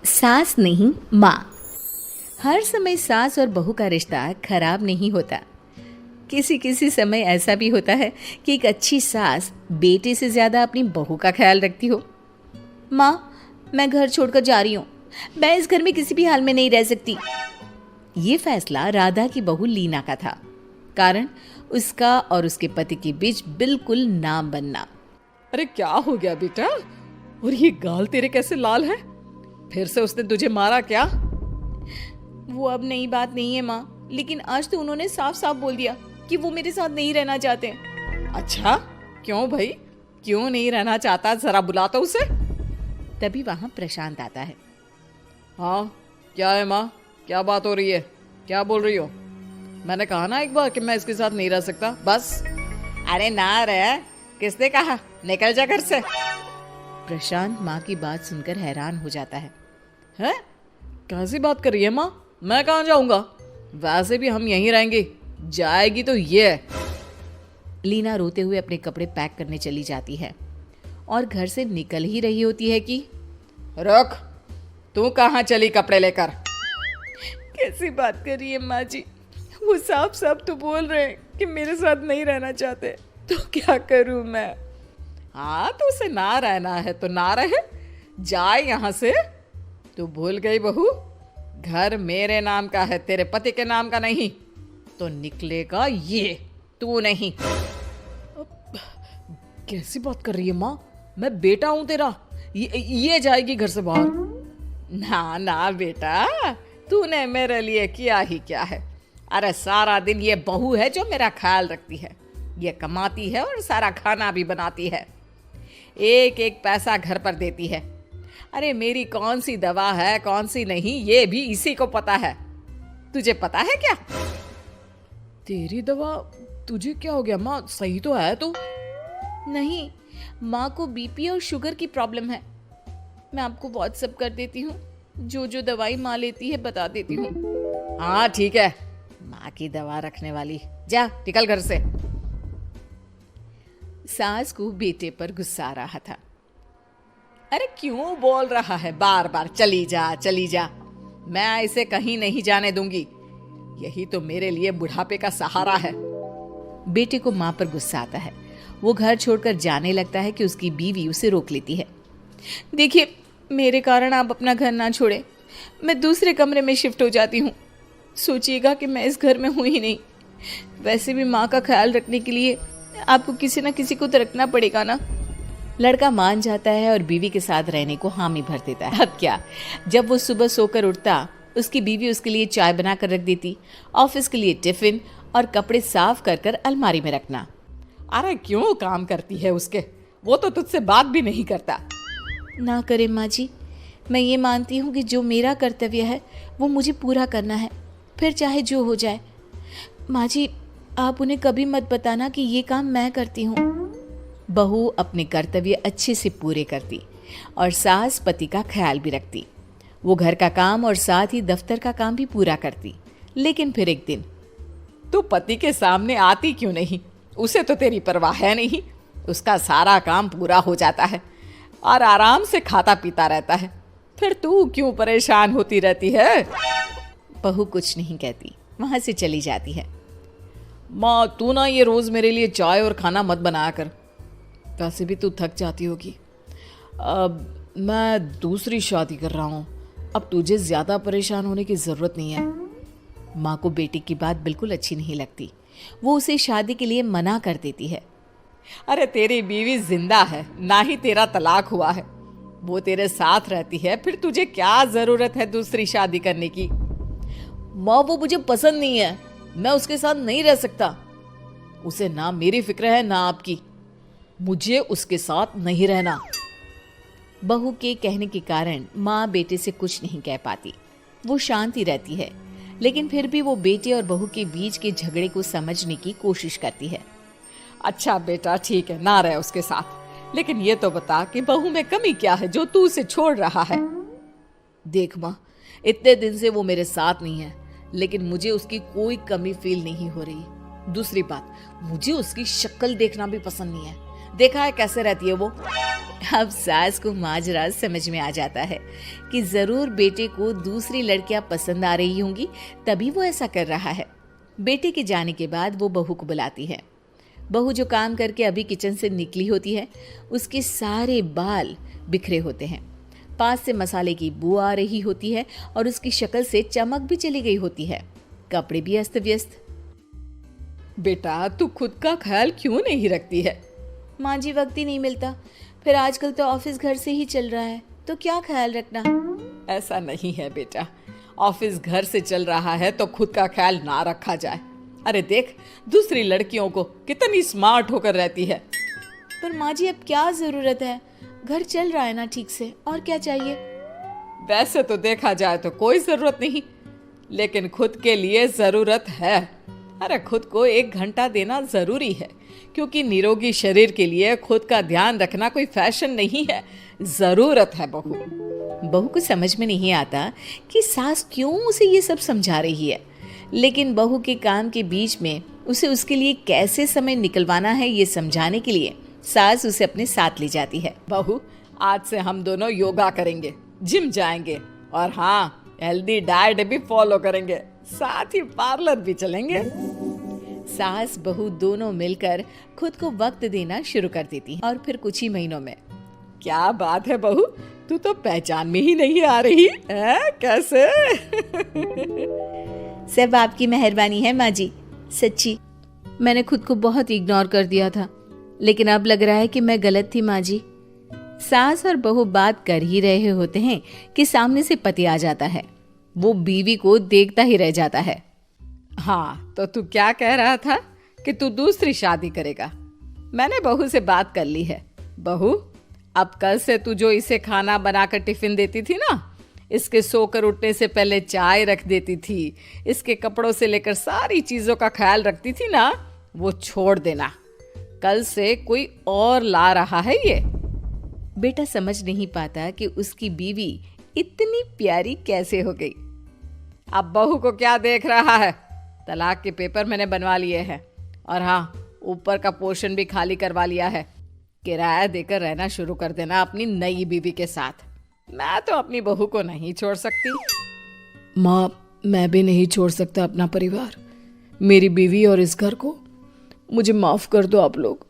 सास नहीं माँ। हर समय सास और बहू का रिश्ता खराब नहीं होता। किसी किसी समय ऐसा भी होता है कि एक अच्छी सास बेटे से ज़्यादा अपनी बहू का ख्याल रखती हो। माँ, मैं घर छोड़कर जा रही हूँ। मैं इस घर में किसी भी हाल में नहीं रह सकती। ये फैसला राधा की बहू लीना का था। कारण उसका और उसके पति के बीच बिल्कुल ना बनना। अरे क्या हो गया बेटा? और ये गाल तेरे कैसे लाल है? फिर से उसने तुझे मारा क्या? वो अब नई बात नहीं है माँ, लेकिन आज तो उन्होंने साफ साफ बोल दिया कि वो मेरे साथ नहीं रहना चाहते। अच्छा, क्यों भाई? क्यों नहीं रहना चाहता? जरा बुला तो उसे। तभी वहां प्रशांत आता है। हाँ, क्या है माँ? क्या बात हो रही है? क्या बोल रही हो? मैंने कहा ना एक बार कि मैं इसके साथ नहीं रह सकता, बस। अरे ना रह, किसने कहा? निकल जा घर से। प्रशांत माँ की बात सुनकर हैरान हो जाता है। हैं? कैसी बात कर रही है माँ? मैं कहाँ जाऊंगा? वैसे भी हम यहीं रहेंगे। जाएगी तो ये। लीना रोते हुए अपने कपड़े पैक करने चली जाती है और घर से निकल ही रही होती है कि रुक, तू कहाँ चली कपड़े लेकर? कैसी बात कर रही है माँ जी? वो साफ साफ तो बोल रहे हैं कि मेरे साथ नहीं रहना चाहते, तो क्या करूं मैं? हाँ, तो उसे ना रहना है तो ना रहे, जाए यहाँ से। तू भूल गई बहू, घर मेरे नाम का है, तेरे पति के नाम का नहीं। तो निकलेगा ये, तू नहीं। कैसी बात कर रही है माँ? मैं बेटा हूं तेरा। ये जाएगी घर से बाहर। ना ना बेटा, तूने मेरे लिए किया ही क्या है? अरे सारा दिन ये बहू है जो मेरा ख्याल रखती है। ये कमाती है और सारा खाना भी बनाती है। एक एक पैसा घर पर देती है। अरे मेरी कौन सी दवा है कौन सी नहीं, ये भी इसी को पता है। तुझे पता है क्या? तेरी दवा? तुझे क्या हो गया माँ? सही तो है तू? नहीं, माँ को बीपी और शुगर की प्रॉब्लम है। मैं आपको व्हाट्सएप कर देती हूँ, जो जो दवाई माँ लेती है बता देती हूँ। हाँ ठीक है, माँ की दवा रखने वाली। जा निकल घर से। सास को बेटे पर गुस्सा आ रहा था। अरे क्यों बोल रहा है बार बार चली जा चली जा? मैं इसे कहीं नहीं जाने दूंगी। यही तो मेरे लिए बुढ़ापे का सहारा है। बेटे को माँ पर गुस्सा आता है। वो घर छोड़कर जाने लगता है कि उसकी बीवी उसे रोक लेती है। देखिए, मेरे कारण आप अपना घर ना छोड़े। मैं दूसरे कमरे में शिफ्ट हो जाती हूँ। सोचिएगा कि मैं इस घर में हूँ ही नहीं। वैसे भी माँ का ख्याल रखने के लिए आपको किसी ना किसी को तो रखना पड़ेगा ना। लड़का मान जाता है और बीवी के साथ रहने को हामी भर देता है। अब क्या, जब वो सुबह सोकर उठता, उसकी बीवी उसके लिए चाय बना कर रख देती, ऑफिस के लिए टिफिन और कपड़े साफ कर कर अलमारी में रखना। अरे क्यों काम करती है उसके? वो तो तुझसे बात भी नहीं करता। ना करे माँ जी, मैं ये मानती हूँ कि जो मेरा कर्तव्य है वो मुझे पूरा करना है, फिर चाहे जो हो जाए। माँ जी, आप उन्हें कभी मत बताना कि ये काम मैं करती हूँ। बहू अपने कर्तव्य अच्छे से पूरे करती और सास पति का ख्याल भी रखती। वो घर का काम और साथ ही दफ्तर का काम भी पूरा करती। लेकिन फिर एक दिन, तू पति के सामने आती क्यों नहीं? उसे तो तेरी परवाह है नहीं। उसका सारा काम पूरा हो जाता है और आराम से खाता पीता रहता है। फिर तू क्यों परेशान होती रहती है? बहू कुछ नहीं कहती, वहां से चली जाती है। माँ, तू ना ये रोज मेरे लिए चाय और खाना मत बनाया कर। वैसे भी तू थक जाती होगी। अब मैं दूसरी शादी कर रहा हूँ। अब तुझे ज्यादा परेशान होने की जरूरत नहीं है। माँ को बेटी की बात बिल्कुल अच्छी नहीं लगती। वो उसे शादी के लिए मना कर देती है। अरे तेरी बीवी जिंदा है, ना ही तेरा तलाक हुआ है। वो तेरे साथ रहती है, फिर तुझे क्या जरूरत है दूसरी शादी करने की? माँ, वो मुझे पसंद नहीं है। मैं उसके साथ नहीं रह सकता। उसे ना मेरी फिक्र है ना आपकी। मुझे उसके साथ नहीं रहना। बहू के कहने के कारण माँ बेटे से कुछ नहीं कह पाती। वो शांति रहती है, लेकिन फिर भी वो बेटे और बहू के बीच के झगड़े को समझने की कोशिश करती है। अच्छा बेटा, ठीक है, ना रहे उसके साथ। लेकिन ये तो बता कि बहू में कमी क्या है जो तू उसे छोड़ रहा है? देख माँ, इतने दिन से वो मेरे साथ नहीं है, लेकिन मुझे उसकी कोई कमी फील नहीं हो रही। दूसरी बात, मुझे उसकी शक्ल देखना भी पसंद नहीं है। देखा है कैसे रहती है वो। अब सास को माजरा समझ में आ जाता है कि जरूर बेटे को दूसरी लड़कियां पसंद आ रही होंगी, तभी वो ऐसा कर रहा है। बेटे के जाने के बाद वो बहू को बुलाती है। बहू जो काम करके अभी किचन से निकली होती है, उसके सारे बाल बिखरे होते हैं, पास से मसाले की बू आ रही होती है और उसकी शक्ल से चमक भी चली गई होती है, कपड़े भी अस्त व्यस्त। बेटा तू खुद का ख्याल क्यों नहीं रखती है? माँ जी, वक्त ही नहीं मिलता, फिर आजकल तो ऑफिस घर से ही चल रहा है, तो क्या ख्याल रखना। ऐसा नहीं है बेटा, ऑफिस घर से चल रहा है तो खुद का ख्याल ना रखा जाए। अरे देख, दूसरी लड़कियों को कितनी स्मार्ट होकर रहती है। पर माँ जी, अब क्या जरूरत है, घर चल रहा है ना ठीक से, और क्या चाहिए। वैसे तो देखा जाए तो कोई जरूरत नहीं, लेकिन खुद के लिए जरूरत है। अरे खुद को 1 घंटा देना जरूरी है, क्योंकि निरोगी शरीर के लिए खुद का ध्यान रखना कोई फैशन नहीं है, जरूरत है। बहू को समझ में नहीं आता कि सास क्यों उसे ये सब समझा रही है, लेकिन बहू के काम के बीच में उसे उसके लिए कैसे समय निकलवाना है ये समझाने के लिए सास उसे अपने साथ ले जाती है। बहू, आज से हम दोनों योगा करेंगे, जिम जाएंगे और हाँ, हेल्दी डाइट भी फॉलो करेंगे, साथ ही पार्लर भी चलेंगे। सास बहू दोनों मिलकर खुद को वक्त देना शुरू कर देती हैं और फिर कुछ ही महीनों में। क्या बात है बहू, तू तो पहचान में ही नहीं आ रही है, कैसे? सब आपकी मेहरबानी है माँ जी, सच्ची मैंने खुद को बहुत इग्नोर कर दिया था, लेकिन अब लग रहा है कि मैं गलत थी माँ जी। सास और बहू बात कर ही रहे होते हैं कि सामने से पति आ जाता है। वो बीवी को देखता ही रह जाता है। हाँ, तो तू क्या कह रहा था कि तू दूसरी शादी करेगा? मैंने बहू से बात कर ली है। बहू, अब कल से तू जो इसे खाना बनाकर टिफिन देती थी ना, इसके सोकर उठने से पहले चाय रख देती थी, इसके कपड़ों से लेकर सारी चीजों का ख्याल रखती थी ना, वो छोड़ देना। कल से कोई और ला रहा है ये। बेटा समझ नहीं पाता कि उसकी बीवी इतनी प्यारी कैसे हो गई। अब बहू को क्या देख रहा है? तलाक के पेपर मैंने बनवा लिए हैं और हाँ, ऊपर का पोर्शन भी खाली करवा लिया है। किराया देकर रहना शुरू कर देना अपनी नई बीवी के साथ। मैं तो अपनी बहू को नहीं छोड़ सकती। माँ, मैं भी नहीं छोड़ सकता अपना परिवार, मेरी बीवी और इस घर को। मुझे माफ कर दो आप लोग।